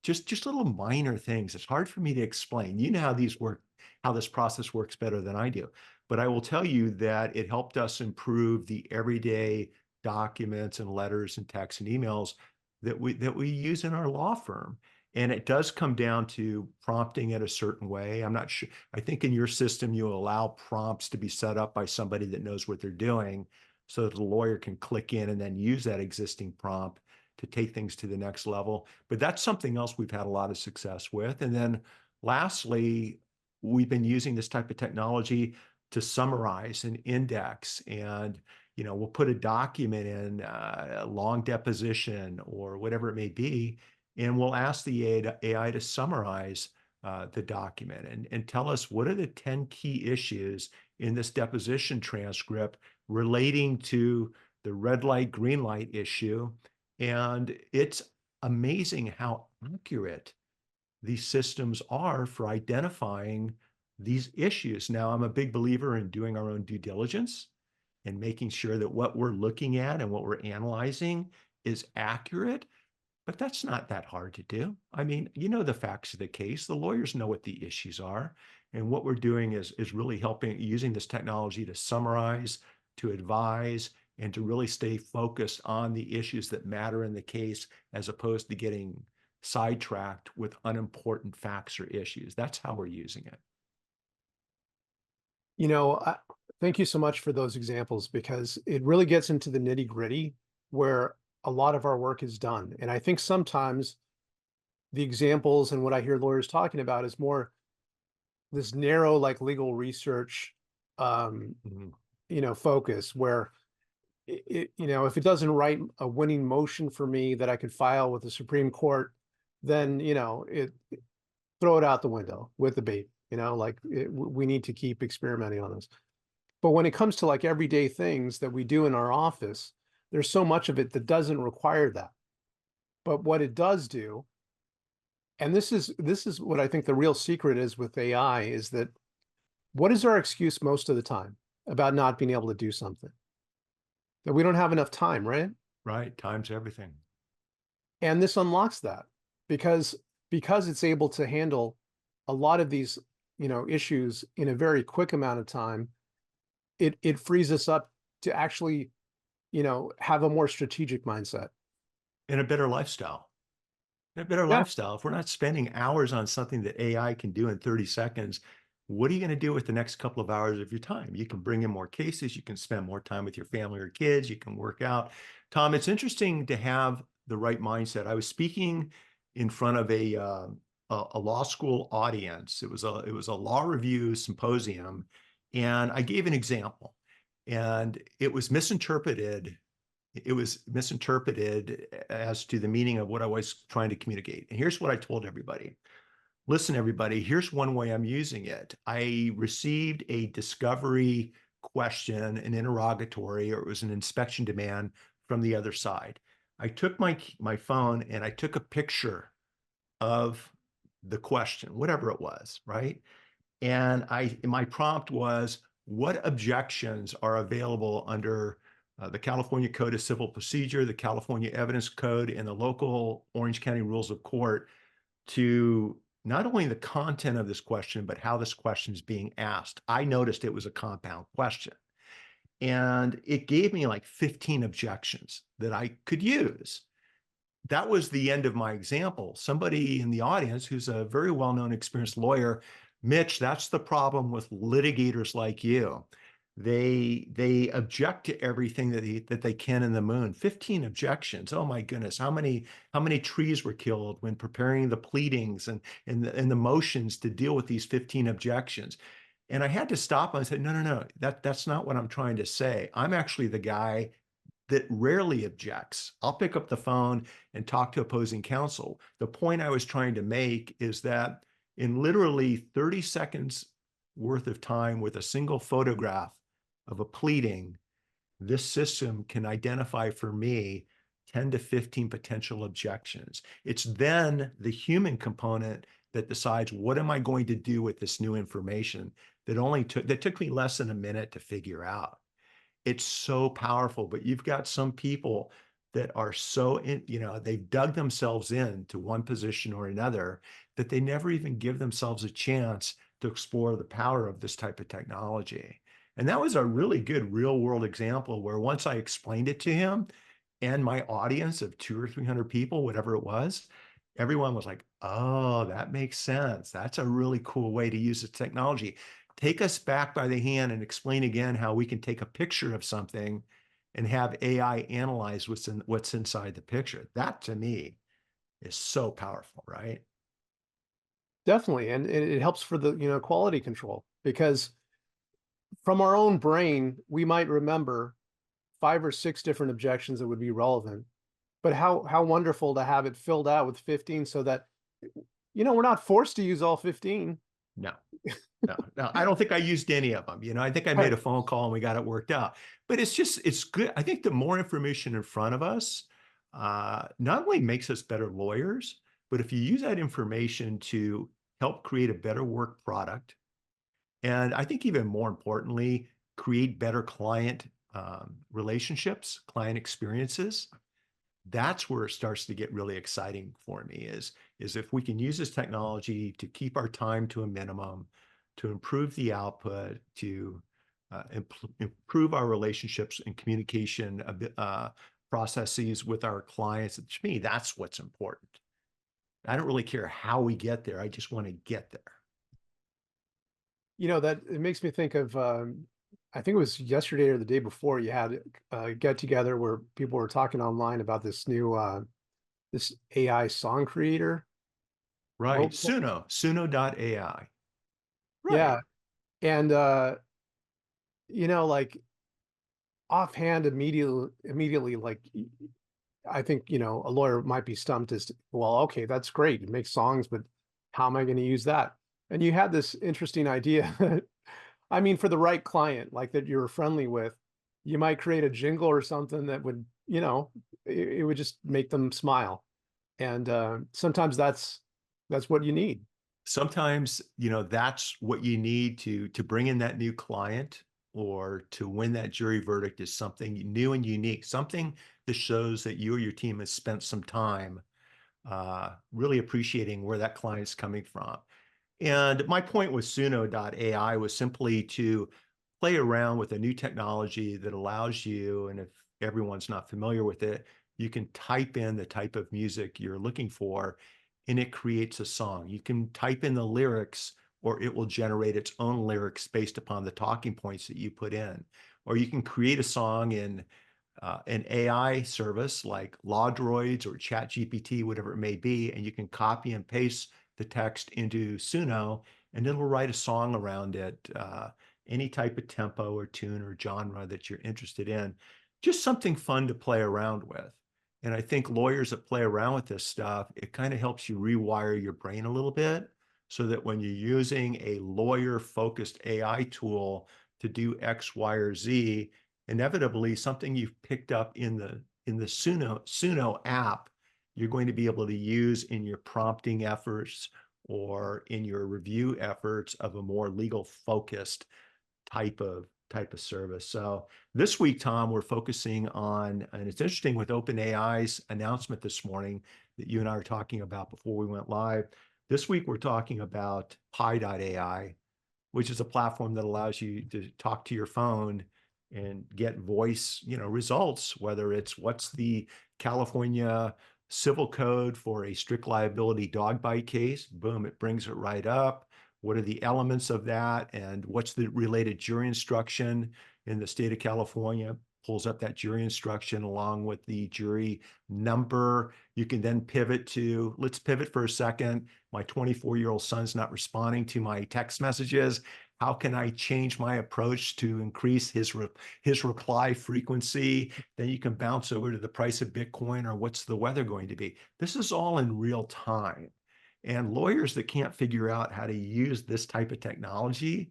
Just little minor things. It's hard for me to explain. You know how these work, how this process works better than I do. But I will tell you that it helped us improve the everyday documents and letters and texts and emails that we use in our law firm. And it does come down to prompting it a certain way. I'm not sure. I think in your system, you allow prompts to be set up by somebody that knows what they're doing so that the lawyer can click in and then use that existing prompt to take things to the next level. But that's something else we've had a lot of success with. And then lastly, we've been using this type of technology to summarize and index. And we'll put a document in a long deposition or whatever it may be, and we'll ask the AI to summarize the document and tell us what are the 10 key issues in this deposition transcript relating to the red light, green light issue. And it's amazing how accurate these systems are for identifying these issues. Now, I'm a big believer in doing our own due diligence and making sure that what we're looking at and what we're analyzing is accurate. But that's not that hard to do. I mean, the facts of the case. The lawyers know what the issues are. And what we're doing is really helping using this technology to summarize, to advise, and to really stay focused on the issues that matter in the case, as opposed to getting sidetracked with unimportant facts or issues. That's how we're using it. Thank you so much for those examples, because it really gets into the nitty-gritty where a lot of our work is done. And I think sometimes the examples and what I hear lawyers talking about is more this narrow, like legal research, focus where if it doesn't write a winning motion for me that I could file with the Supreme Court, then, throw it out the window with the bait, we need to keep experimenting on this. But when it comes to like everyday things that we do in our office, there's so much of it that doesn't require that. But what it does do, and this is what I think the real secret is with AI, is that what is our excuse most of the time about not being able to do something? That we don't have enough time, right? Right. Time's everything. And this unlocks that because it's able to handle a lot of these, issues in a very quick amount of time. It frees us up to actually, have a more strategic mindset. And a better lifestyle. A better lifestyle. If we're not spending hours on something that AI can do in 30 seconds, what are you going to do with the next couple of hours of your time? You can bring in more cases. You can spend more time with your family or kids. You can work out. Tom, it's interesting to have the right mindset. I was speaking in front of a law school audience. It was a law review symposium, and I gave an example, and it was misinterpreted. It was misinterpreted as to the meaning of what I was trying to communicate. And here's what I told everybody. Listen, everybody, here's one way I'm using it. I received a discovery question, an interrogatory, or it was an inspection demand from the other side. I took my phone and I took a picture of the question, whatever it was, right? And my prompt was, what objections are available under the California Code of Civil Procedure, the California Evidence Code, and the local Orange County Rules of Court to not only the content of this question, but how this question is being asked. I noticed it was a compound question. And it gave me like 15 objections that I could use. That was the end of my example. Somebody in the audience who's a very well-known, experienced lawyer, Mitch, that's the problem with litigators like you. They object to everything that they can in the moon. 15 objections. Oh my goodness, how many trees were killed when preparing the pleadings and the motions to deal with these 15 objections? And I had to stop and say, no, that's not what I'm trying to say. I'm actually the guy that rarely objects. I'll pick up the phone and talk to opposing counsel. The point I was trying to make is that in literally 30 seconds worth of time with a single photograph of a pleading, this system can identify for me 10 to 15 potential objections. It's then the human component that decides, what am I going to do with this new information that took me less than a minute to figure out. It's so powerful, but you've got some people that are so they've dug themselves into one position or another that they never even give themselves a chance to explore the power of this type of technology. And that was a really good real world example where once I explained it to him and my audience of 200 or 300 people, whatever it was, everyone was like, oh, that makes sense. That's a really cool way to use the technology. Take us back by the hand and explain again how we can take a picture of something and have AI analyze what's inside the picture. That to me is so powerful, right? Definitely. And it helps for the, quality control, because from our own brain, we might remember 5 or 6 different objections that would be relevant. But how wonderful to have it filled out with 15 so that, we're not forced to use all 15. No, no, I don't think I used any of them. I think I made a phone call and we got it worked out. But it's good. I think the more information in front of us, not only makes us better lawyers, but if you use that information to help create a better work product, and I think even more importantly, create better client relationships, client experiences, that's where it starts to get really exciting for me is if we can use this technology to keep our time to a minimum, to improve the output, to improve our relationships and communication processes with our clients. To me, that's what's important. I don't really care how we get there. I just want to get there. That it makes me think of, I think it was yesterday or the day before, you had a get together where people were talking online about this new, this AI song creator. Right. Oh, Suno.ai. Right. yeah. And, like offhand, immediately, like, I think, a lawyer might be stumped as to, well, okay, that's great. It makes songs, but how am I going to use that? And you had this interesting idea. I mean, for the right client, like that you're friendly with, you might create a jingle or something that would, it would just make them smile. And sometimes that's what you need. Sometimes, that's what you need to bring in that new client or to win that jury verdict is something new and unique, something that shows that you or your team has spent some time really appreciating where that client's coming from. And my point with Suno.ai was simply to play around with a new technology that allows you, and if everyone's not familiar with it, you can type in the type of music you're looking for and it creates a song. You can type in the lyrics or it will generate its own lyrics based upon the talking points that you put in. Or you can create a song in an AI service like LawDroids or ChatGPT, whatever it may be, and you can copy and paste the text into Suno and it'll write a song around it, any type of tempo or tune or genre that you're interested in. Just something fun to play around with. And I think lawyers that play around with this stuff, it kind of helps you rewire your brain a little bit so that when you're using a lawyer-focused AI tool to do X, Y, or Z, inevitably something you've picked up in the Suno app, you're going to be able to use in your prompting efforts or in your review efforts of a more legal focused type of service. So this week, Tom, we're focusing on, and it's interesting with OpenAI's announcement this morning that you and I were talking about before we went live. This week, we're talking about Pi.ai, which is a platform that allows you to talk to your phone and get voice, results, whether it's what's the California civil code for a strict liability dog bite case, boom, it brings it right up. What are the elements of that? And what's the related jury instruction in the state of California? Pulls up that jury instruction along with the jury number. You can then pivot to, let's pivot for a second. My 24-year-old son's not responding to my text messages. How can I change my approach to increase his reply frequency? Then you can bounce over to the price of Bitcoin or what's the weather going to be. This is all in real time. And lawyers that can't figure out how to use this type of technology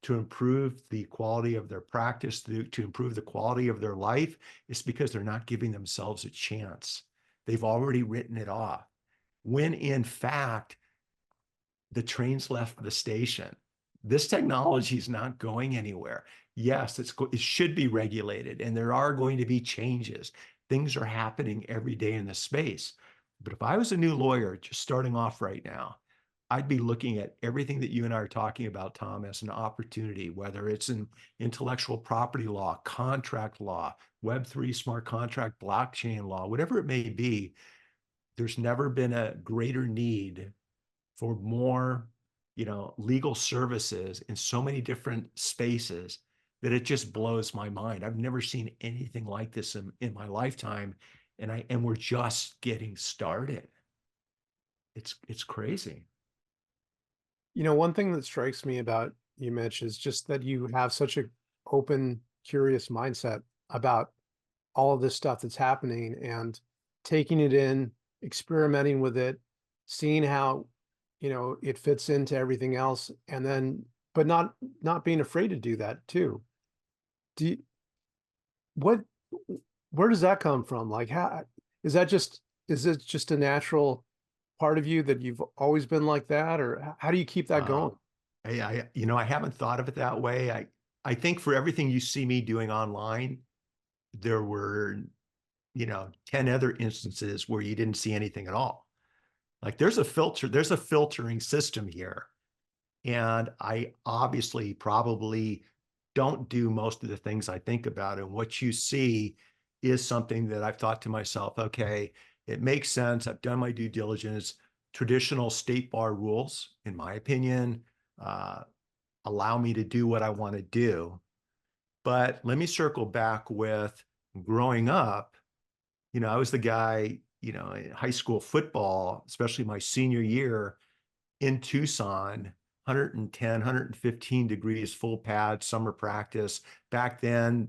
to improve the quality of their practice, to improve the quality of their life, it's because they're not giving themselves a chance. They've already written it off. When in fact, the train's left the station. This technology is not going anywhere. Yes, it should be regulated, and there are going to be changes. Things are happening every day in the space. But if I was a new lawyer just starting off right now, I'd be looking at everything that you and I are talking about, Tom, as an opportunity, whether it's in intellectual property law, contract law, Web3 smart contract, blockchain law, whatever it may be. There's never been a greater need for more, legal services in so many different spaces that it just blows my mind. I've never seen anything like this in my lifetime. And we're just getting started. It's crazy. One thing that strikes me about you, Mitch, is just that you have such a open, curious mindset about all of this stuff that's happening and taking it in, experimenting with it, seeing how, it fits into everything else, and then, but not being afraid to do that too. Do you, what, where does that come from? Like, how is that is it just a natural part of you that you've always been like that, or how do you keep that Uh, going? I haven't thought of it that way. I think for everything you see me doing online, there were, 10 other instances where you didn't see anything at all. Like there's a filtering system here. And I obviously probably don't do most of the things I think about. And what you see is something that I've thought to myself, okay, it makes sense. I've done my due diligence. Traditional state bar rules, in my opinion, uh, allow me to do what I want to do. But let me circle back with growing up. I was the guy, in high school football, especially my senior year in Tucson, 110, 115 degrees, full pad, summer practice. Back then,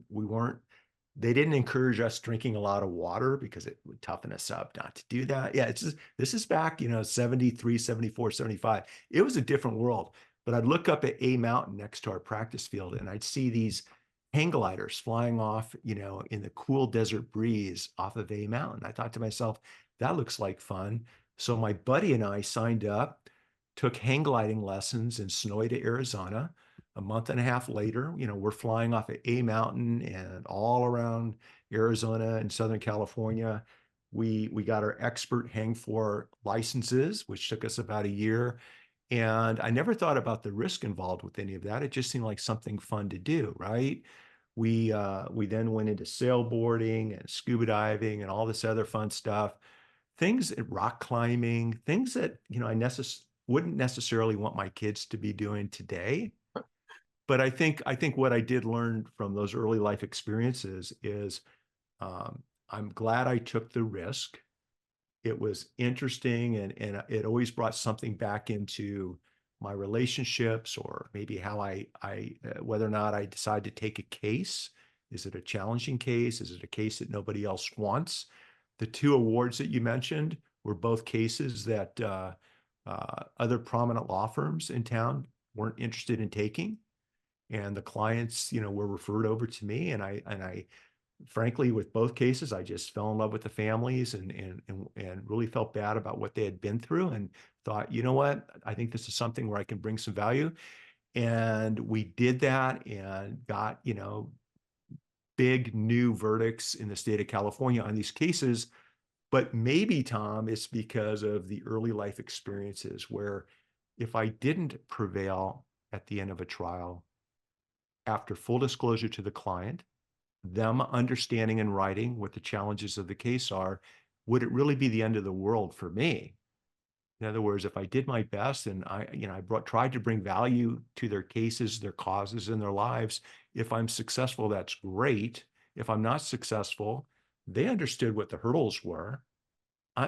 they didn't encourage us drinking a lot of water because it would toughen us up not to do that. Yeah, this is back, 73, 74, 75. It was a different world. But I'd look up at A Mountain next to our practice field and I'd see these hang gliders flying off, in the cool desert breeze off of A Mountain. I thought to myself, that looks like fun. So my buddy and I signed up, took hang gliding lessons in Sonoyta, Arizona. A month and a half later, we're flying off at A Mountain and all around Arizona and Southern California. We got our expert hang floor licenses, which took us about a year. And I never thought about the risk involved with any of that. It just seemed like something fun to do, right? We then went into sailboarding and scuba diving and all this other fun stuff. Things at rock climbing, things that wouldn't necessarily want my kids to be doing today. But I think what I did learn from those early life experiences is I'm glad I took the risk. It was interesting, and it always brought something back into my relationships, or maybe how whether or not I decide to take a case. Is it a challenging case? Is it a case that nobody else wants? The two awards that you mentioned were both cases that other prominent law firms in town weren't interested in taking, and the clients, were referred over to me, and I frankly, with both cases, I just fell in love with the families and really felt bad about what they had been through, and thought, you know what, I think this is something where I can bring some value. And we did that and got, big new verdicts in the state of California on these cases. But maybe, Tom, it's because of the early life experiences where if I didn't prevail at the end of a trial, after full disclosure to the client, them understanding and writing what the challenges of the case are, would it really be the end of the world for me? In other words, if I did my best and tried to bring value to their cases, their causes, and their lives, if I'm successful, that's great. If I'm not successful, they understood what the hurdles were.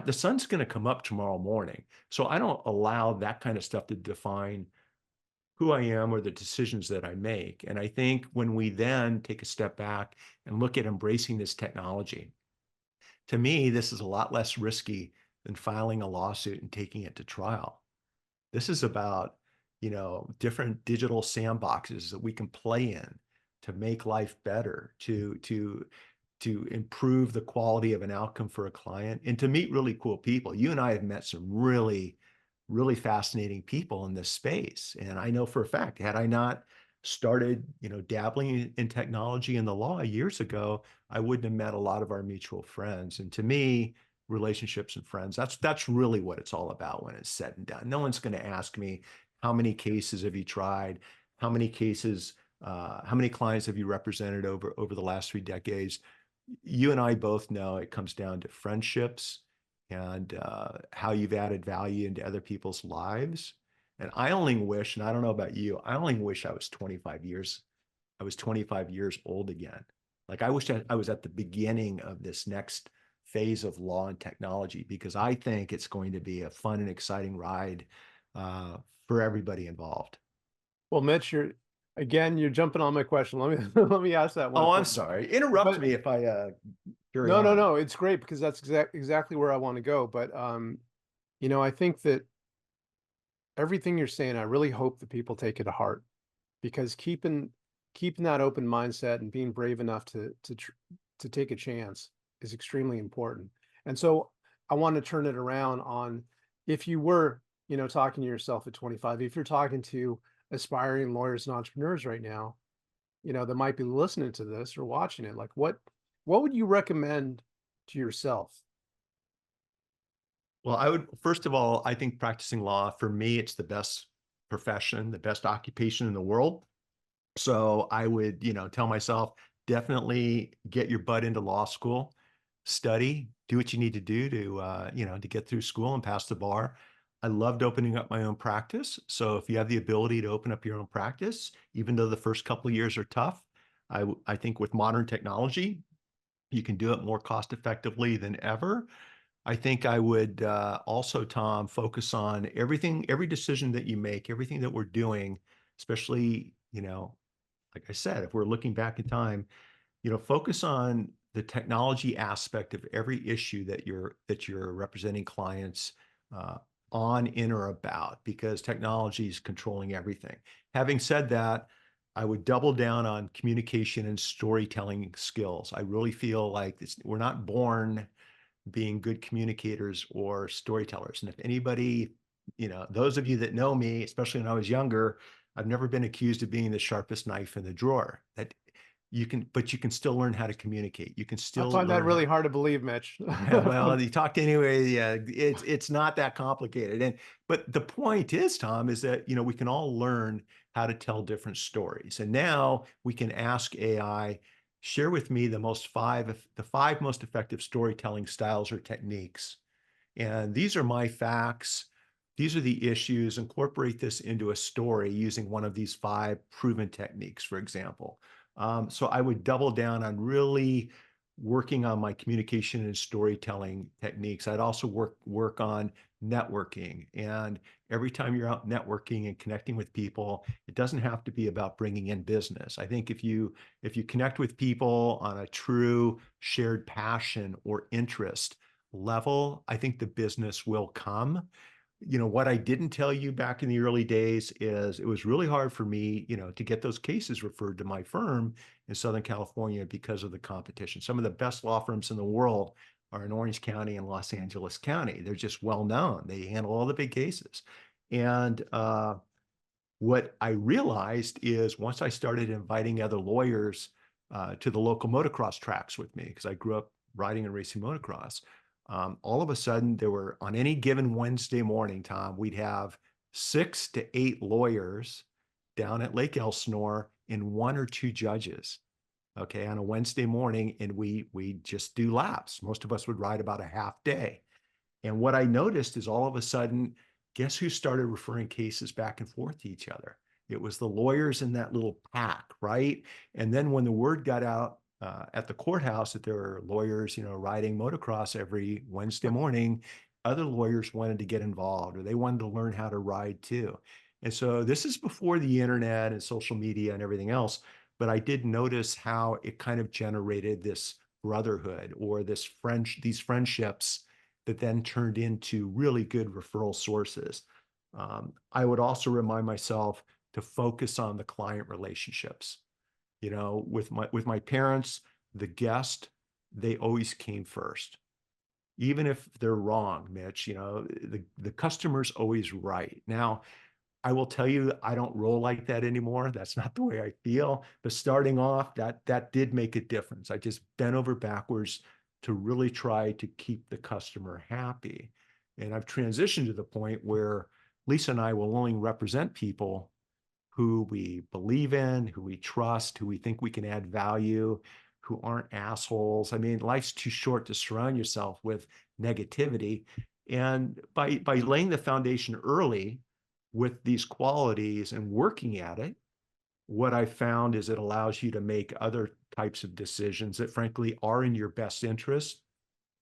The sun's going to come up tomorrow morning. So I don't allow that kind of stuff to define who I am or the decisions that I make. And I think when we then take a step back and look at embracing this technology, to me, this is a lot less risky than filing a lawsuit and taking it to trial. This is about, different digital sandboxes that we can play in to make life better, to improve the quality of an outcome for a client, and to meet really cool people. You and I have met some really, really fascinating people in this space. And I know for a fact, had I not started, dabbling in technology and the law years ago, I wouldn't have met a lot of our mutual friends. And to me, relationships and friends, that's really what it's all about when it's said and done. No one's going to ask me, how many cases have you tried? How many cases, how many clients have you represented over the last 3 decades? You and I both know it comes down to friendships and how you've added value into other people's lives. And I only wish, and I don't know about you, I only wish I was 25 years, I was 25 years old again. Like I wish I was at the beginning of this next phase of law and technology, because I think it's going to be a fun and exciting ride uh, for everybody involved. Well, Mitch, you're jumping on my question. Let me let me ask that one Oh, I'm question. sorry. Interrupt But me if I carry no, no, on. no, it's great because that's exactly where I want to go. But I think that everything you're saying, I really hope that people take it to heart, because keeping that open mindset and being brave enough to take a chance is extremely important. And so I want to turn it around on, if you were, talking to yourself at 25, if you're talking to aspiring lawyers and entrepreneurs right now, that might be listening to this or watching it, like what would you recommend to yourself? Well, I would, first of all, I think practicing law, for me, it's the best profession, the best occupation in the world. So I would, tell myself, definitely get your butt into law school, study, do what you need to do to, to get through school and pass the bar. I loved opening up my own practice. So if you have the ability to open up your own practice, even though the first couple of years are tough, I think with modern technology, you can do it more cost effectively than ever. I think I would also, Tom, focus on everything, every decision that you make, everything that we're doing, especially, like I said, if we're looking back in time, focus on the technology aspect of every issue that you're representing clients uh, on, in, or about, because technology is controlling everything. Having said that, I would double down on communication and storytelling skills. I really feel like we're not born being good communicators or storytellers. And if anybody, those of you that know me, especially when I was younger, I've never been accused of being the sharpest knife in the drawer. That but you can still learn how to communicate. You can I still find that learn how. really hard to believe, Mitch. Yeah, well, you talked anyway. Yeah, it's not that complicated. But the point is, Tom, is that we can all learn how to tell different stories. And now we can ask AI, share with me the five most effective storytelling styles or techniques. And these are my facts. These are the issues. Incorporate this into a story using one of these five proven techniques, for example. So I would double down on really working on my communication and storytelling techniques. I'd also work on networking. And every time you're out networking and connecting with people, it doesn't have to be about bringing in business. I think if you connect with people on a true shared passion or interest level, I think the business will come. What I didn't tell you back in the early days is it was really hard for me, to get those cases referred to my firm in Southern California because of the competition. Some of the best law firms in the world are in Orange County and Los Angeles County. They're just well known. They handle all the big cases. And what I realized is once I started inviting other lawyers to the local motocross tracks with me, because I grew up riding and racing motocross, all of a sudden there were, on any given Wednesday morning, Tom, we'd have 6 to 8 lawyers down at Lake Elsinore and 1 or 2 judges. Okay, on a Wednesday morning, and we just do laps. Most of us would ride about a half day. And what I noticed is all of a sudden, guess who started referring cases back and forth to each other? It was the lawyers in that little pack, right? And then when the word got out at the courthouse that there were lawyers, riding motocross every Wednesday morning, other lawyers wanted to get involved, or they wanted to learn how to ride too. And so this is before the internet and social media and everything else, but I did notice how it kind of generated this brotherhood or these friendships that then turned into really good referral sources. I would also remind myself to focus on the client relationships. With my parents, the guest, they always came first. Even if they're wrong, Mitch, the customer's always right. Now, I will tell you, I don't roll like that anymore. That's not the way I feel. But starting off, that did make a difference. I just bent over backwards to really try to keep the customer happy. And I've transitioned to the point where Lisa and I will only represent people who we believe in, who we trust, who we think we can add value, who aren't assholes. I mean, life's too short to surround yourself with negativity. And by laying the foundation early with these qualities and working at it, what I found is it allows you to make other types of decisions that frankly are in your best interest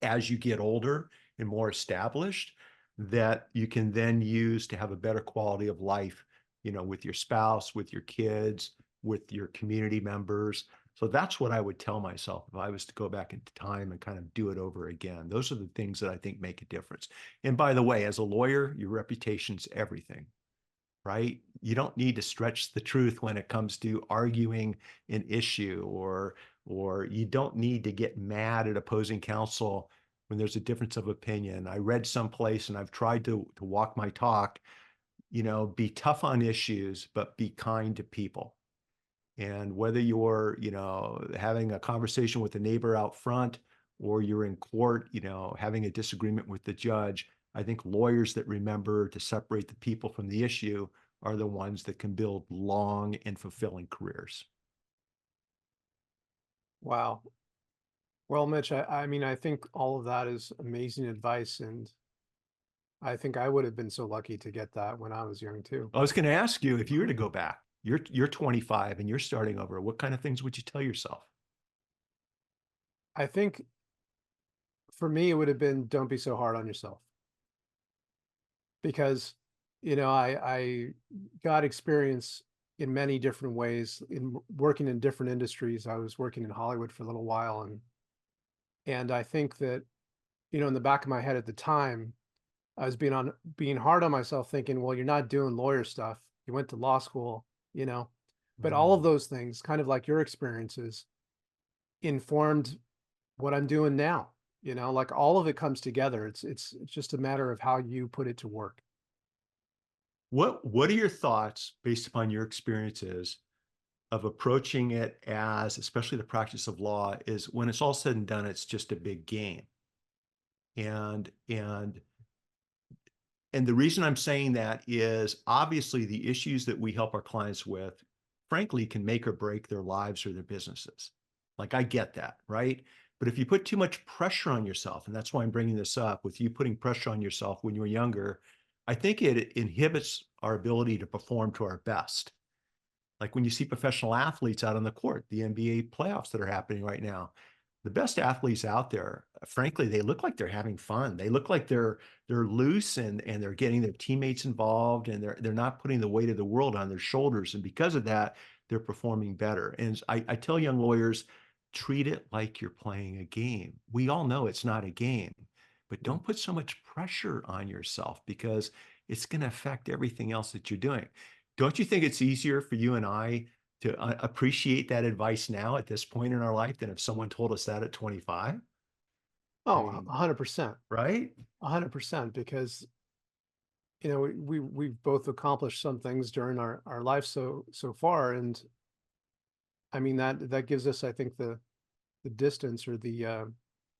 as you get older and more established, that you can then use to have a better quality of life, with your spouse, with your kids, with your community members. So that's what I would tell myself if I was to go back into time and kind of do it over again. Those are the things that I think make a difference. And by the way, as a lawyer, your reputation's everything, right? You don't need to stretch the truth when it comes to arguing an issue, or you don't need to get mad at opposing counsel when there's a difference of opinion. I read someplace, and I've tried to walk my talk, be tough on issues, but be kind to people. And whether you're, having a conversation with a neighbor out front, or you're in court, having a disagreement with the judge, I think lawyers that remember to separate the people from the issue are the ones that can build long and fulfilling careers. Wow. Well, Mitch, I mean, I think all of that is amazing advice, and I think I would have been so lucky to get that when I was young too. I was going to ask you, if you were to go back, you're 25 and you're starting over, what kind of things would you tell yourself? I think for me, it would have been, don't be so hard on yourself, because, I got experience in many different ways in working in different industries. I was working in Hollywood for a little while, and I think that, in the back of my head at the time, I was being hard on myself, thinking, well, you're not doing lawyer stuff. You went to law school, you know, but all of those things, kind of like your experiences, informed what I'm doing now. Like all of it comes together. It's just a matter of how you put it to work. What are your thoughts based upon your experiences of approaching it as, especially the practice of law, is when it's all said and done, it's just a big game. And the reason I'm saying that is obviously the issues that we help our clients with, frankly, can make or break their lives or their businesses. Like, I get that, right? But if you put too much pressure on yourself, and that's why I'm bringing this up, with you putting pressure on yourself when you were younger, I think it inhibits our ability to perform to our best. Like when you see professional athletes out on the court, the NBA playoffs that are happening right now, the best athletes out there, frankly, they look like they're having fun. They look like they're loose, and they're getting their teammates involved, and they're not putting the weight of the world on their shoulders. And because of that, they're performing better. And I tell young lawyers, treat it like you're playing a game. We all know it's not a game, but don't put so much pressure on yourself, because it's going to affect everything else that you're doing. Don't you think it's easier for you and I to appreciate that advice now at this point in our life than if someone told us that at 25? I Oh, mean, 100%, right? 100%, because, we've both accomplished some things during our life so far. And I mean, that gives us, I think, the distance, or the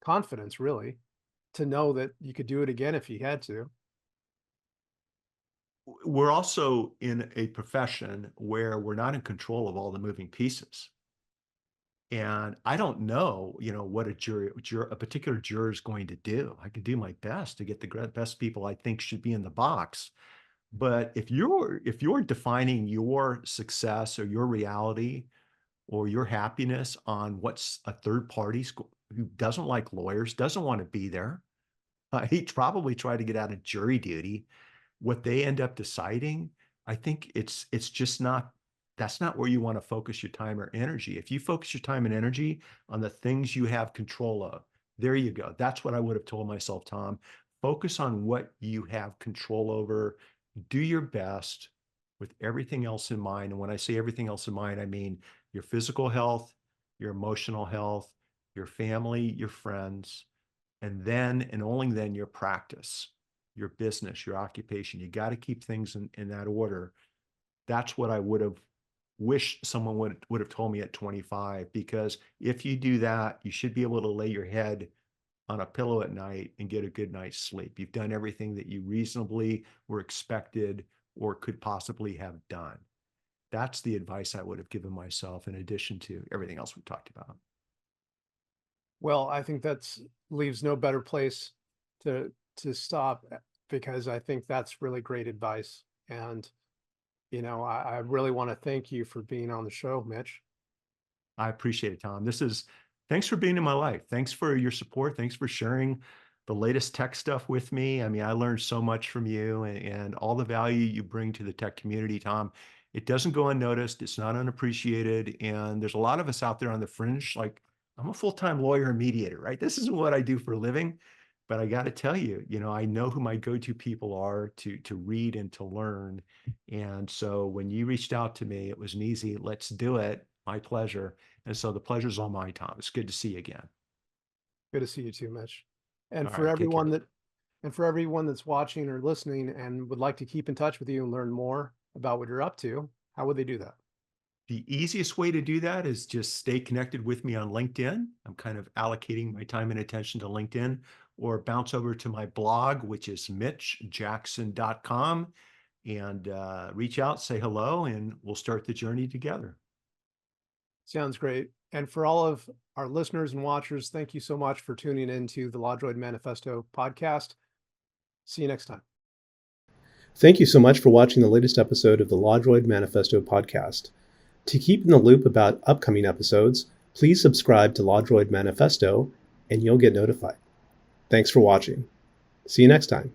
confidence, really, to know that you could do it again if you had to. We're also in a profession where we're not in control of all the moving pieces. And I don't know, what a particular juror is going to do. I can do my best to get the best people I think should be in the box. But if you're defining your success or your reality or your happiness on what's a third party who doesn't like lawyers, doesn't want to be there, he'd probably try to get out of jury duty. What they end up deciding I think it's just not, that's not where you want to focus your time or energy. If you focus your time and energy on the things you have control of, there you go. That's what I would have told myself, Tom. Focus on what you have control over. Do your best with everything else in mind. And when I say everything else in mind, I mean your physical health, your emotional health, your family, your friends, and then and only then your practice, your business, your occupation. You got to keep things in that order. That's what I would have wished someone would have told me at 25, because if you do that, you should be able to lay your head on a pillow at night and get a good night's sleep. You've done everything that you reasonably were expected or could possibly have done. That's the advice I would have given myself, in addition to everything else we talked about. Well, I think that's leaves no better place to stop, because I think that's really great advice. And I really want to thank you for being on the show, Mitch. I appreciate it, Tom. Thanks for being in my life. Thanks for your support. Thanks for sharing the latest tech stuff with me. I mean, I learned so much from you, and all the value you bring to the tech community, Tom. It doesn't go unnoticed. It's not unappreciated. And there's a lot of us out there on the fringe. Like, I'm a full-time lawyer and mediator, right? This isn't what I do for a living, but I got to tell you, I know who my go-to people are to read and to learn. And so when you reached out to me, it was an easy, let's do it. My pleasure. And so the pleasure's all mine, Tom. It's good to see you again. Good to see you too, Mitch. And All for right, take care. everyone that's watching or listening and would like to keep in touch with you and learn more about what you're up to, how would they do that? The easiest way to do that is just stay connected with me on LinkedIn. I'm kind of allocating my time and attention to LinkedIn, or bounce over to my blog, which is mitchjackson.com, and reach out, say hello, and we'll start the journey together. Sounds great. And for all of our listeners and watchers, thank you so much for tuning into the LawDroid Manifesto podcast. See you next time. Thank you so much for watching the latest episode of the LawDroid Manifesto podcast. To keep in the loop about upcoming episodes, please subscribe to LawDroid Manifesto and you'll get notified. Thanks for watching. See you next time.